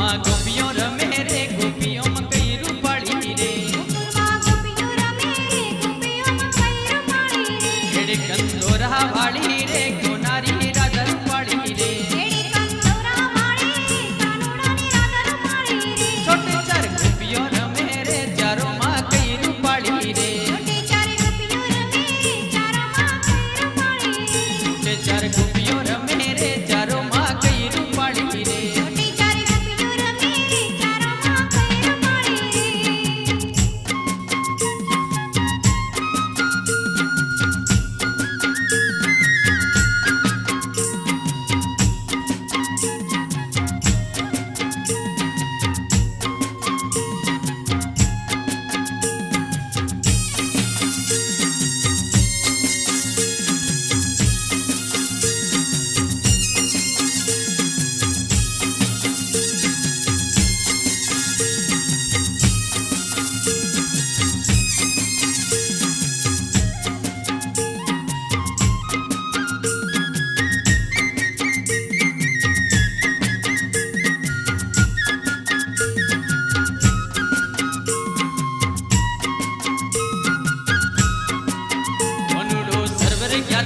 માં ગોપીઓ રમે રે ગોપીઓ માં કઈ રૂપાળી રે એડે કંદોરા વાળી રે કોનારી રાધા રૂપાળી રે છોટે ચાર ગોપીઓ રમે રે ચારો માં કઈ રૂપાળી રે છોટે ચાર ગોપીઓ રમે રે ચારો માં કઈ રૂપાળી રે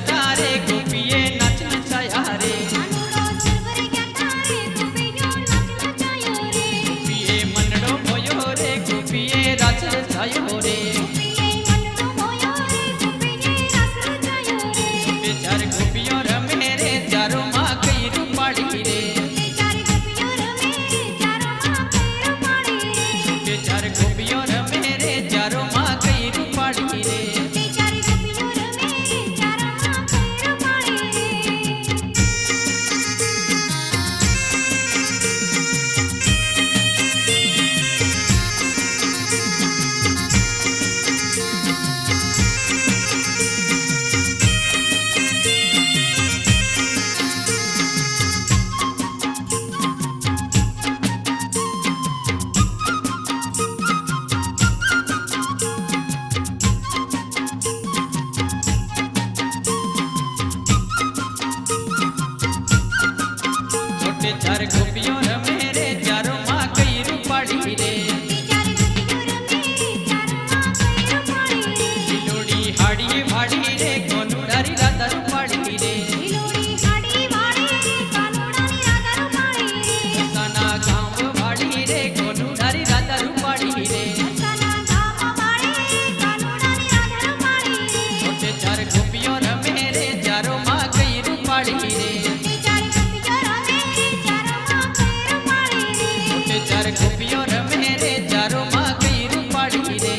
तारे गोपिये नाच नचाया रे गोपिये मनडो मोयो रे गोपिये रास रचायो रे चार गोपियों रमे रे चारों माँ कई रूपाળી रे चार गोपियों रमे रे चारों माँ कई रूपाળી रे चार गोपियों रमे रे चारों माँ कई रूपाળી रे लोड़ी हाड़ी भाड़ी रे कोनुडारी राधा रूपाળી रे साना गाँव भाड़ी रे कोनुडारी राधा रूपाળી रे छोटे चार गोपियों रमे रे चारों माँ कई रूपाળી रे चार गोपियों रमे रे चारों माँ कई रूपाળી रे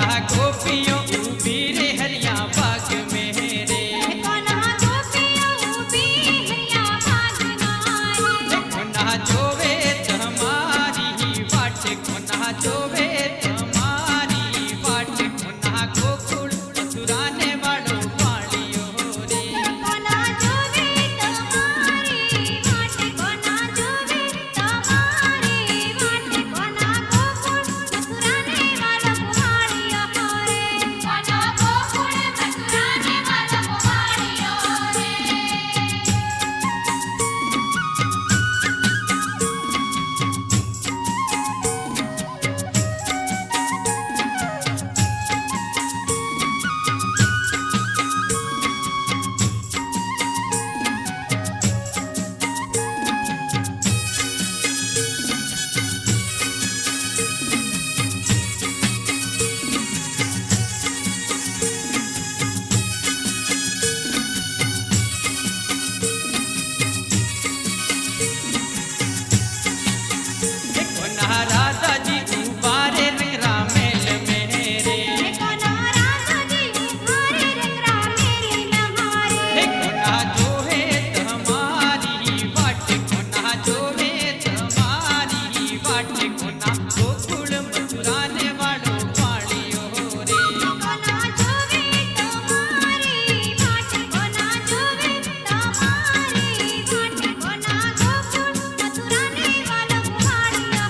कोना गोपियों ऊबी रे हरिया बाग में रे कोना गोपियों ऊबी हरिया बाग में कोना जोवे तुम्हारी वाट कोना जोवे तुम्हारी वाट कोना गोकुल मथुराने वालों पाड़ियो रे कोना जोवे तुम्हारी वाट कोना जोवे तुम्हारी वाट कोना गोकुल मथुराने वालों पहाड़िया रे कोना गोकुल मथुराने वालों पहाड़िया रे कोना राधा जी उबारे रंगरा मेल में रे कोना राधा जी उभारे रंगरा मेरी लहारे कोना जो है तुम्हारी वाट कोना जो है तुम्हारी वाट कोना गोकुल मथुराने वालों पाड़ियो रे कोना जोवे तुम्हारी वाट कोना जोवे तुम्हारी वाट कोना गोकुल मथुराने वालों पहाड़िया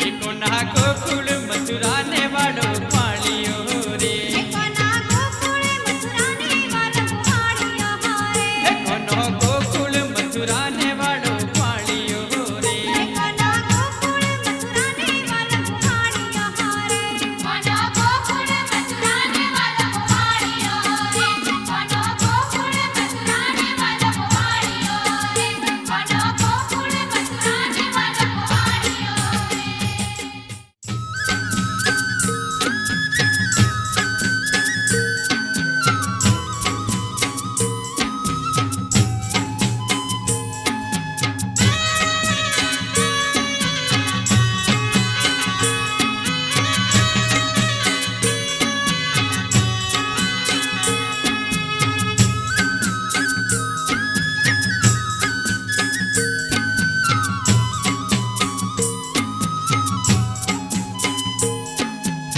रे कोना गोकुल मथुराने वालों पाड़ियो रे कोना गोकुल मथुराने वालों पहाड़िया रे कोनो गोकुल मथुराने वालों पाड़ियो रे कोना गोकुल मथुराने वालों पहाड़िया रे कोना गोकुल मथुराने वालों पहाड़िया रे कोना गोकुल मथुराने वालों पहाड़िया रे कोना गोकुल मथुराने वालों पहाड़िया रे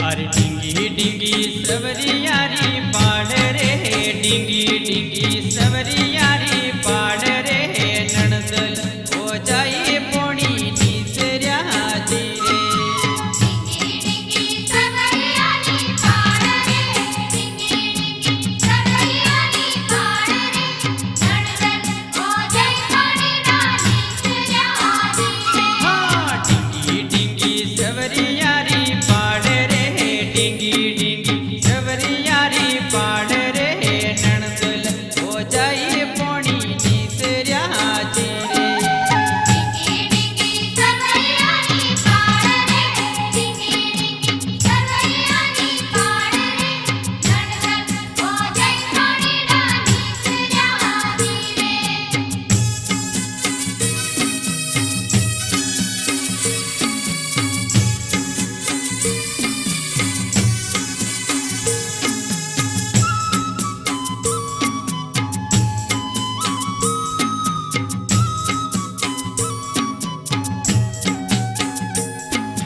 अरे डिंगी डिंगी सवरियारी पाड़ रे डिंगी डिंगी सवरियारी पाड़ रे नणदल हो जाए पोणी नीसर्या जी रे डिंगी डिंगी सवरियारी पाड़ रे डिंगी डिंगी सवरियारी पाड़ रे नणदन हो जाए पानी रानी तेरा रे हाँ डिंगी डिंगी सवरियारी पाड़ रे डिंगी डिंगी सवरियारी पाड़ रे नणदल हो जाए पोणी नीसर्या जी रे डिंगी डिंगी सवरियारी पाड़ रे डिंगी डिंगी सवरियारी पाड़ रे नणदन हो जाए पानी रानी तेरा रे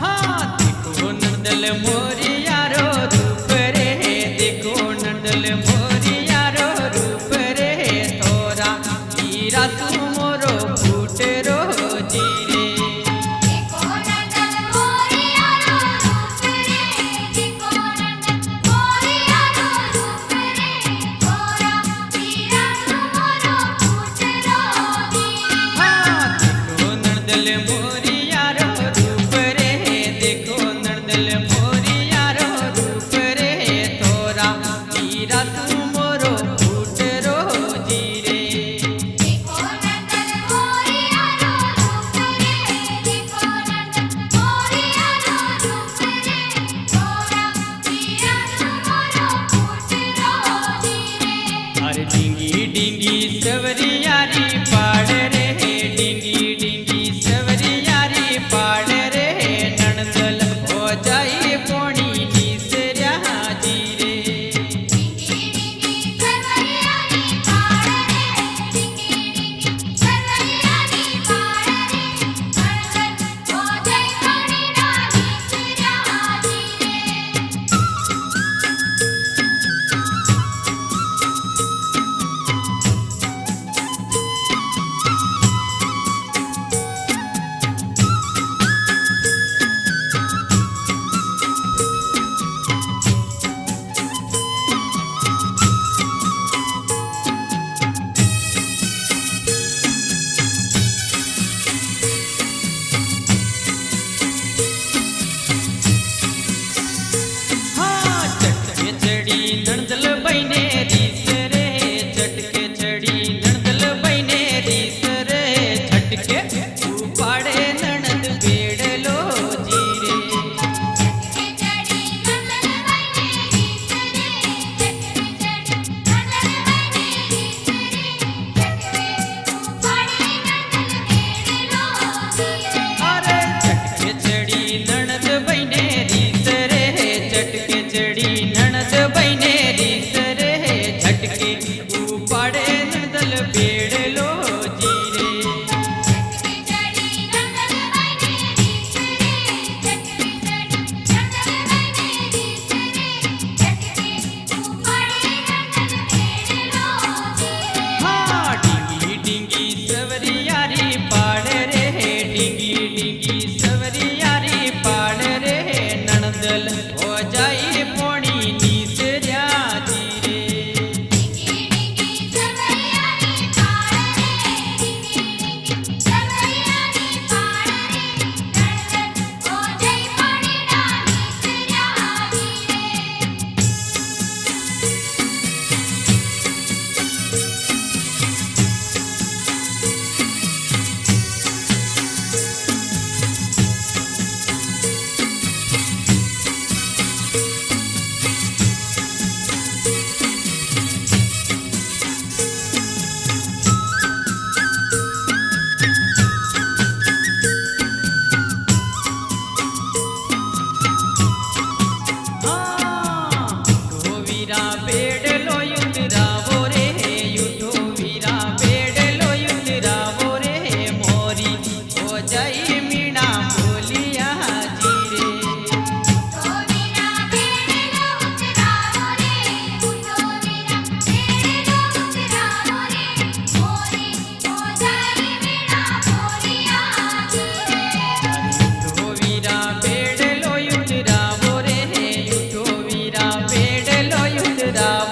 हाँ देखो नंदल मोरियारो रूप रे देखो नंदल मोरियारो रूप रे तोरा हीरा तू मोरो फूट रो जी रे देखो नंदन मोरिया रो रूप रे देखो नंदन मोरिया रो रूप रे तोरा हीरा तुमरो फूट रो रे हाँ देखो नंदल मोरियारो रूप रे देखो नंदल मोरियारो रूप रे तोरा हीरा तू मोरो फूट रो जी रे देखो नंदन मोरिया रो रूप रे देखो नंदन मोरिया रो रूप रे तोरा हीरा तुमरो फूट रो रे अरे डिंगी डिंगी सवरियारी पाड़ रे डिंगी डिंगी सवरियारी पाड़ रे नणदल हो जाए पोणी नीसर्या વીરા બેડલો યુતરાવો રે યુઠો વીરા બેડલો યુતરાવો રે મોરી ઓ જય મીણા બોલિયા જી રે ઉઠો વીરા બેડલો ઉતરાવો રે ઉઠો વીરા બેડલો ઉતરાવો રે મોરી ઓ જય મીણા બોલિયા જી રે યુઠો વીરા બેડલો યુતરાવો રે યુઠો વીરા બેડલો યુતરાવો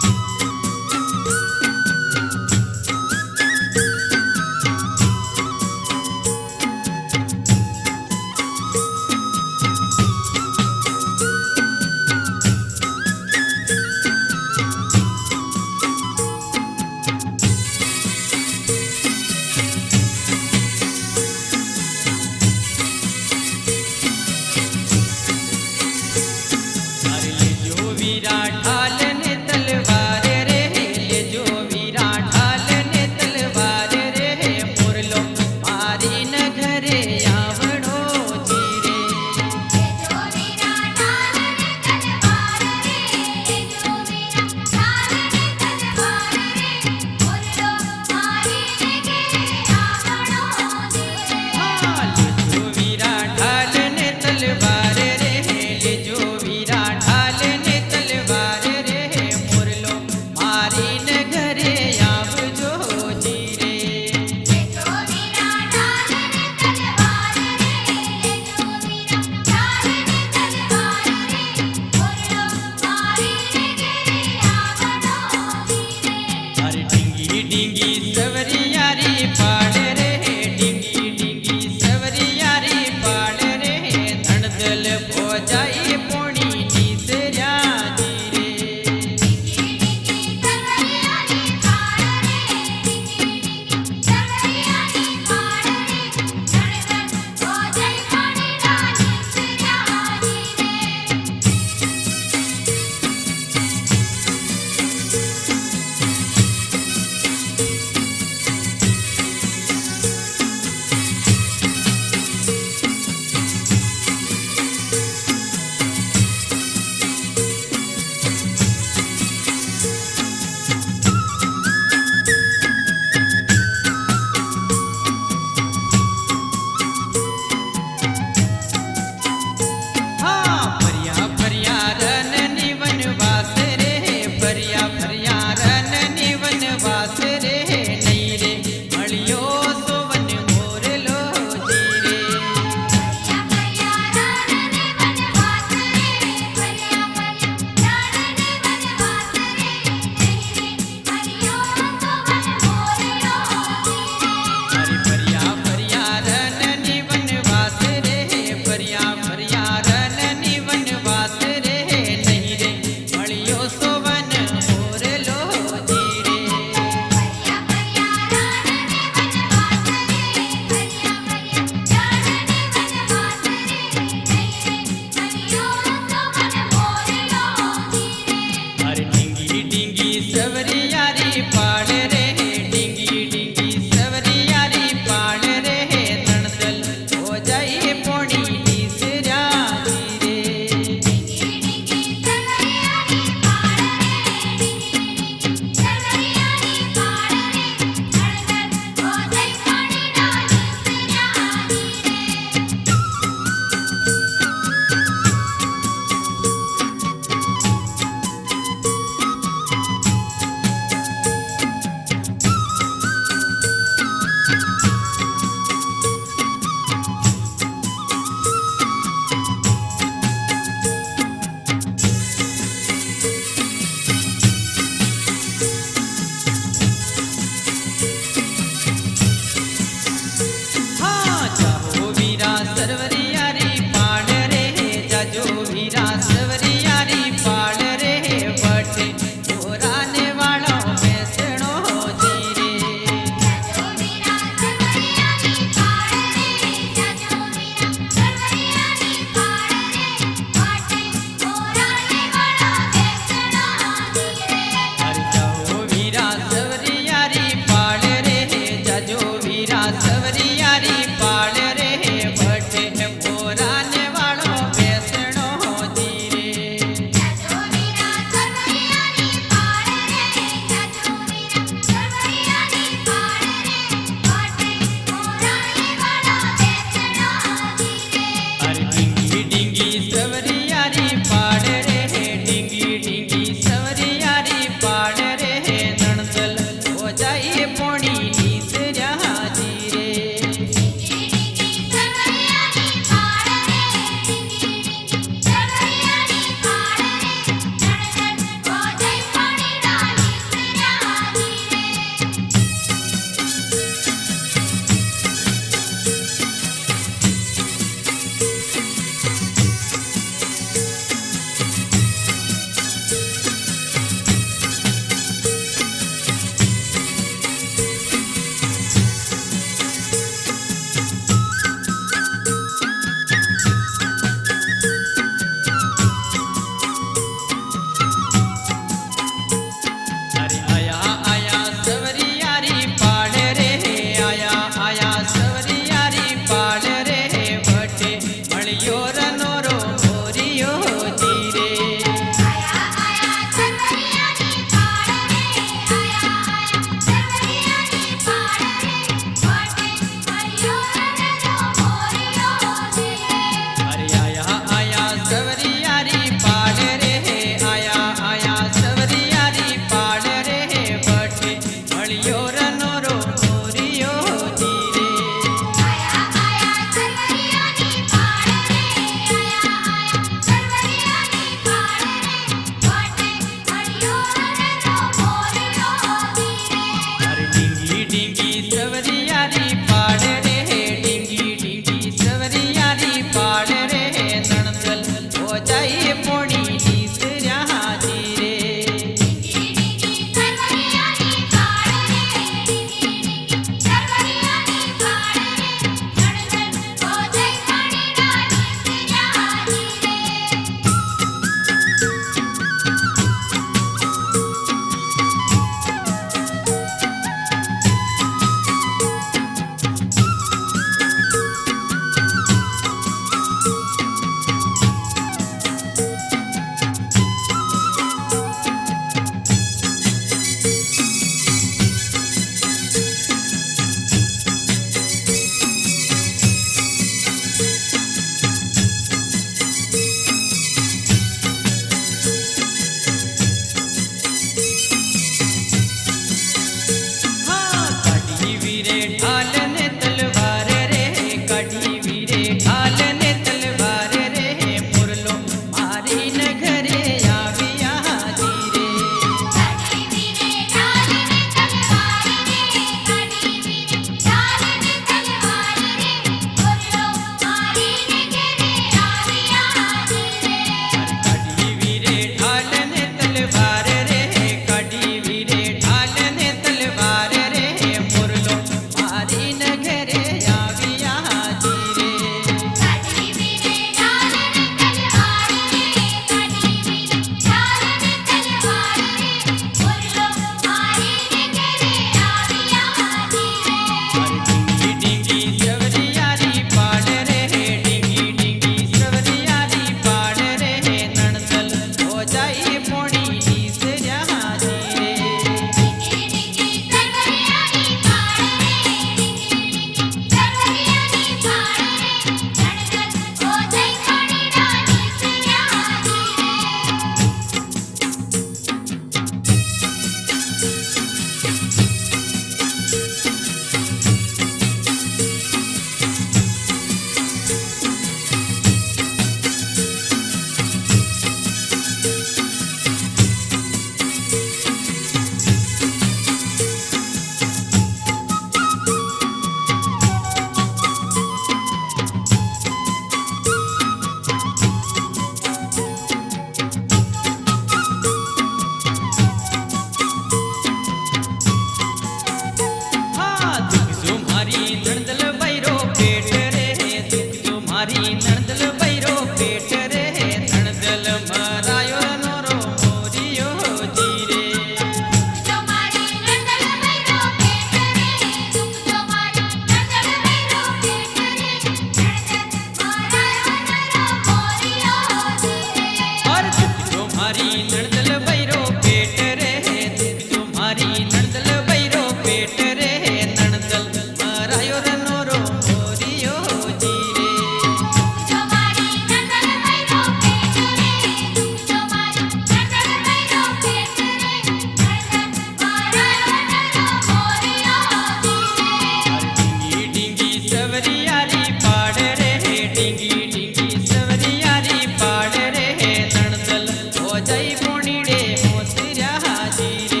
ભોજાઈ પોણીડે હોસર્યા હાજી રે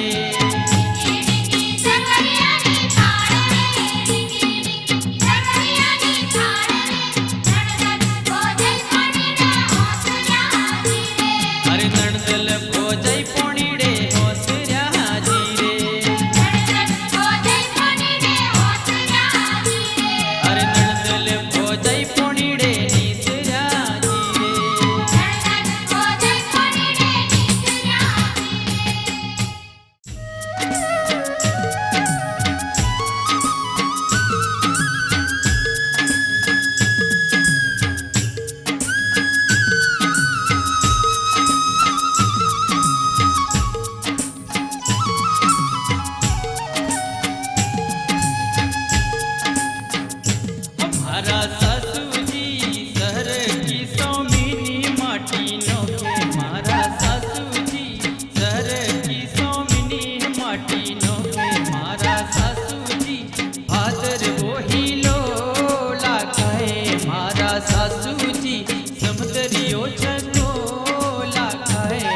ડીંગી સગરિયાની થાળ રે ડીંગી સગરિયાની થાળ રે નણદલ ભોજાઈ પોણીડે હોસર્યા હાજી રે અરે નણદલ ભોજાઈ પોણીડે હોસર્યા હાજી રે નણદલ ભોજાઈ પોણીડે હોસર્યા હાજી રે અરે નણદલ ભોજાઈ પોણીડે નીસર્યા હાજી રે નણદલ ભોજાઈ પોણીડે નીસર્યા હાજી મારા સાસુજી સહર કી સોમીની માટીનો કે મારા સાસુજી સહર કી સોમીની માટીનો કે મારા સાસુજી ભાદર વોહીલો લાખાય મારા સાસુજી સમદરિયો છતો લાખાય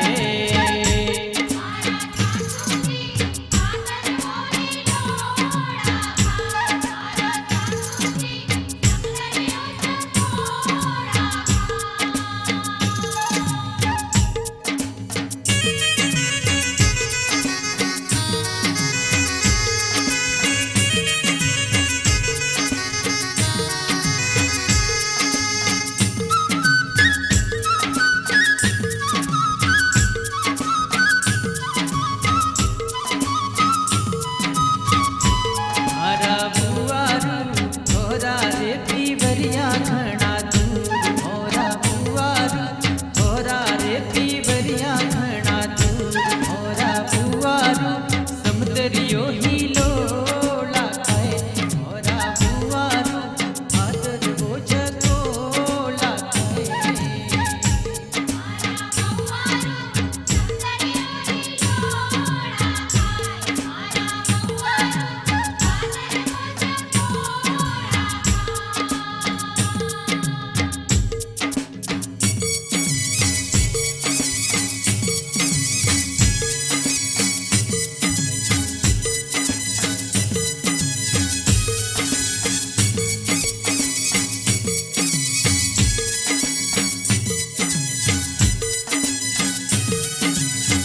મારા બુવારું થોરા રે પીવરિયા ઘણા દૂર મોરા બુવારું થોરા રે પીવરિયા ઘણા દૂર મોરા બુવારું સમદરિયો હીલો લાખાય મોરા બુવારું ભાદર બોજકો લાખાય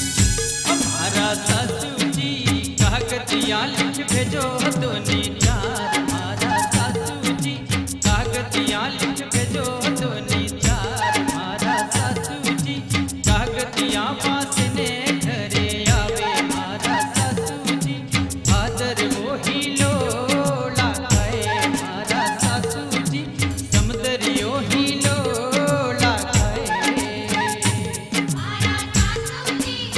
મારા સાસુજી કાગતિયા લીખ ભેજો હતો નીચાર મારા સાસુજી કાગતિયા લીખ ભેજો હતો નીચાર મારા સાસુજી કાગતિયા વાસને ઘરે આવે મારા સાસુજી ભાદર વોહીલો લાખાય મારા સાસુજી સમદરિયો હીલો લાખાય મારા સાસુજી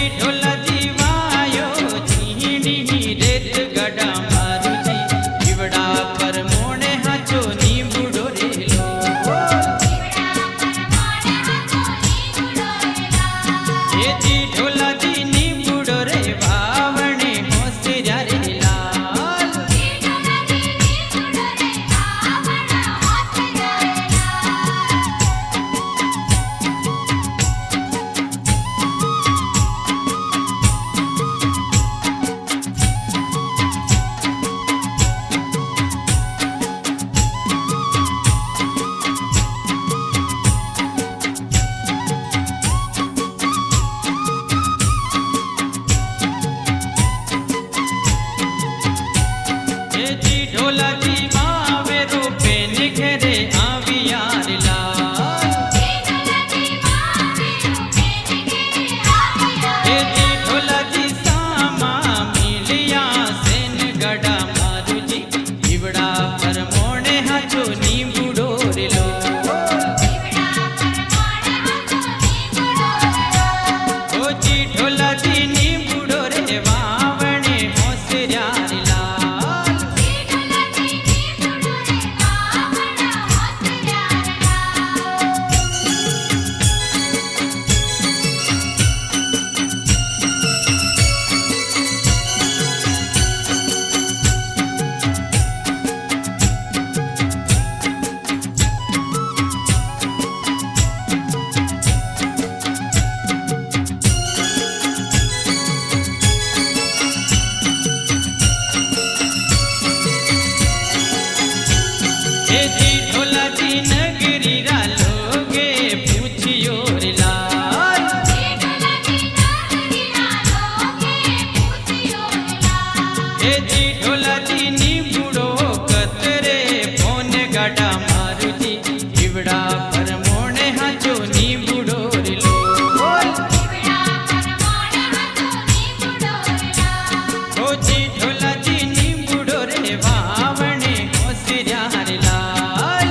જી ઢોલાજી વાયો ચીણી રેત ગડા મારુજી જીવડા પર મોણે હાચો નીબુડો રેલો એ જી ઢોલાજી નીબુડો રે વાવણે હોશિયા રે લાલ એ જી ઢોલાજી વાવે રૂપે નિખરે આવ્યા રે લાલ એ જી ઢોલાજી સામા મિલિયા સેન ગડા મારુજી જીવડા પર મોણે હાચો નીબુડો રેલો ઓ જી ઢોલાજી નીબુડો રે વાવણે હોશિયા રે લાલ એ જી ઢોલાજી નગરી રા લોગે પૂછ્યો રે લાલ એ જી ઢોલાજી નીબુડો કતરે ફોન ગાડા મારુજી જીવડા પર મોણે હાચો નીબુડો રેલો ઓ જી ઢોલાજી નીબુડો રે વાવણે હોશિયા રે લાલ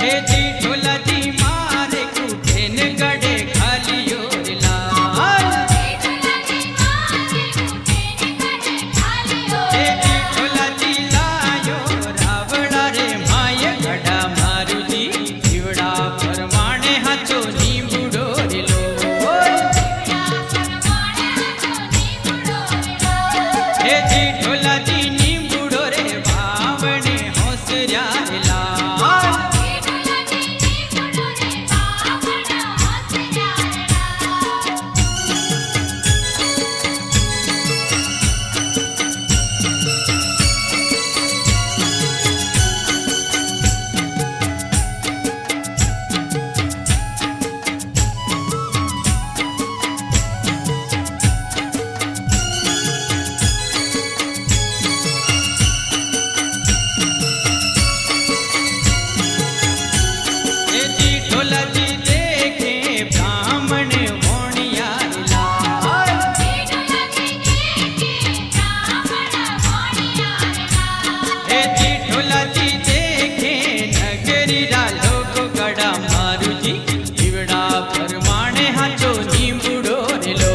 हे जी ढोलाजी मारे कूठे न गड़े खालियो रे लाल हे जी ढोलाजी लायो रावड़ा रे माय गड़ा मारू जी जीवड़ा परमाणे हाचो नींबुड़ो रे लो हे जी ढोलाजी नींबुड़ो रे बावणे होसर्या रे लाल हे जी ढोलाजी देखे ब्राह्मण होनिया रे लाल हे जी ढोलाजी देखे नगरी रा लोग गड़ा मारू जी जीवड़ा परमाणे हाचो नींबुड़ो रे लो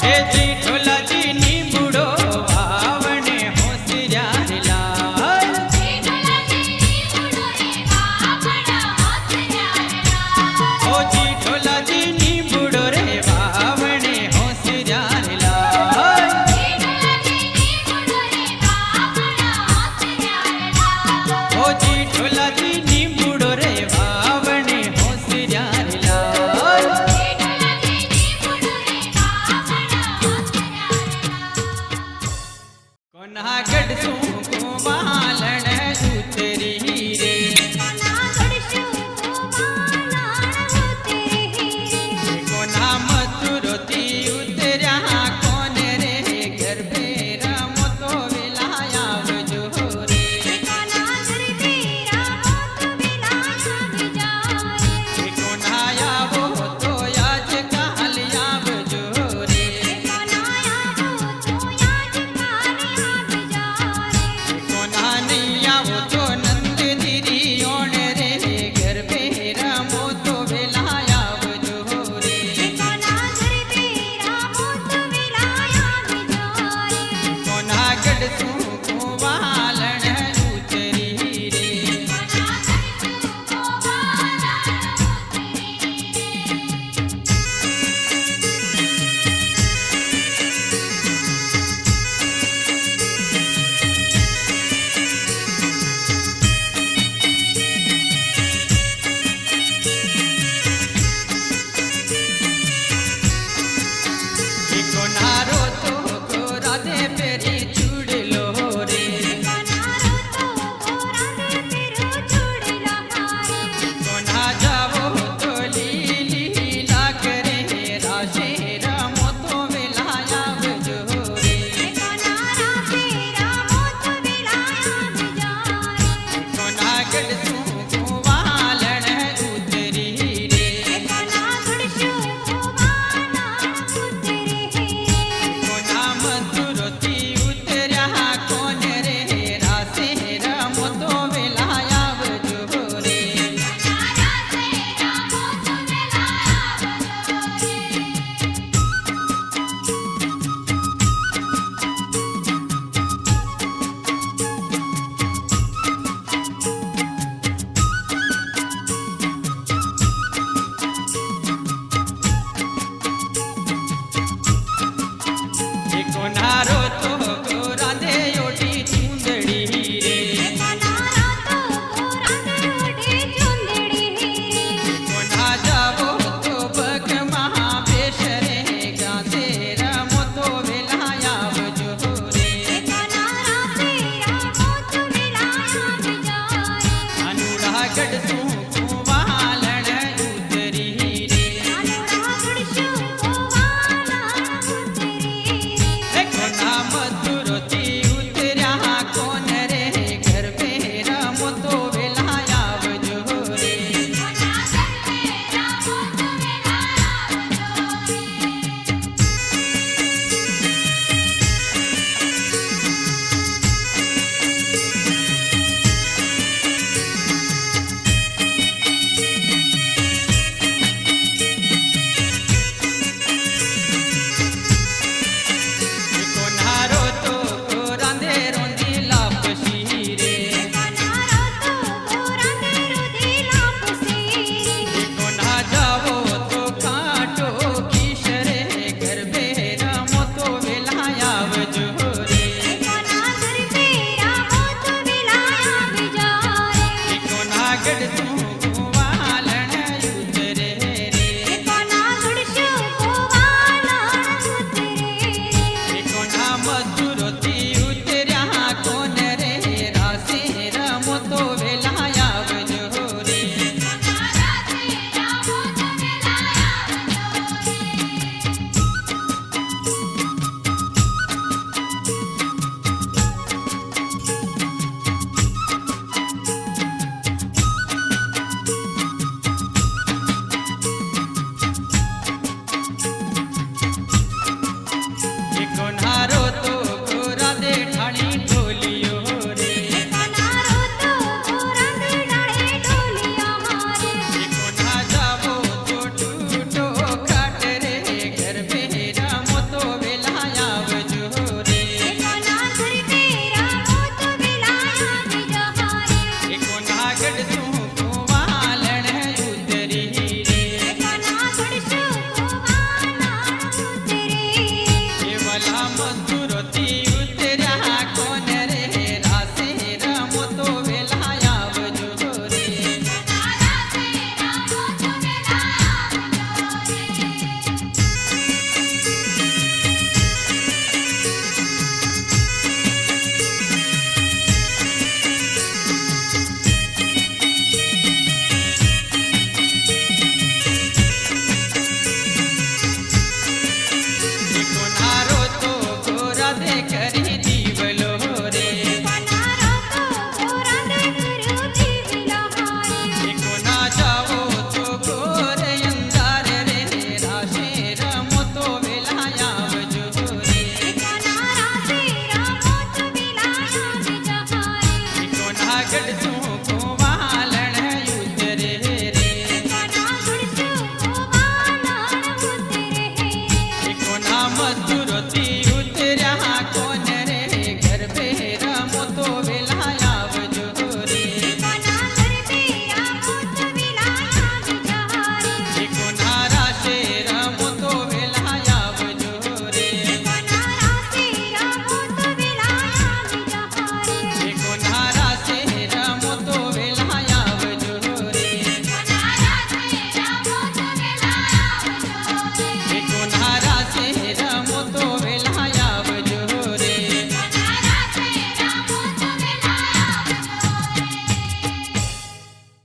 हे जी ढोलाजी नींबुड़ो वावणे होसर्या रे लाल ओ जी ढोलाजी नींबुड़ो रे वावणे होसर्या रे लाल ओ जी ढोलाजी नींबुड़ो रे वावणे होसर्या रे लाल कोना गढ़सू को मालण उतरी रे कोना मथुरोती उतर्या कोन रे घर भेरा मोतो वेलाया वजो रे कोना आवो तो आज काल आवजो रे कोना नहीं आवो तो नंद धीरी ओण रे घर भेरा मोतो वेलाया वजो रे कोना गढ़सू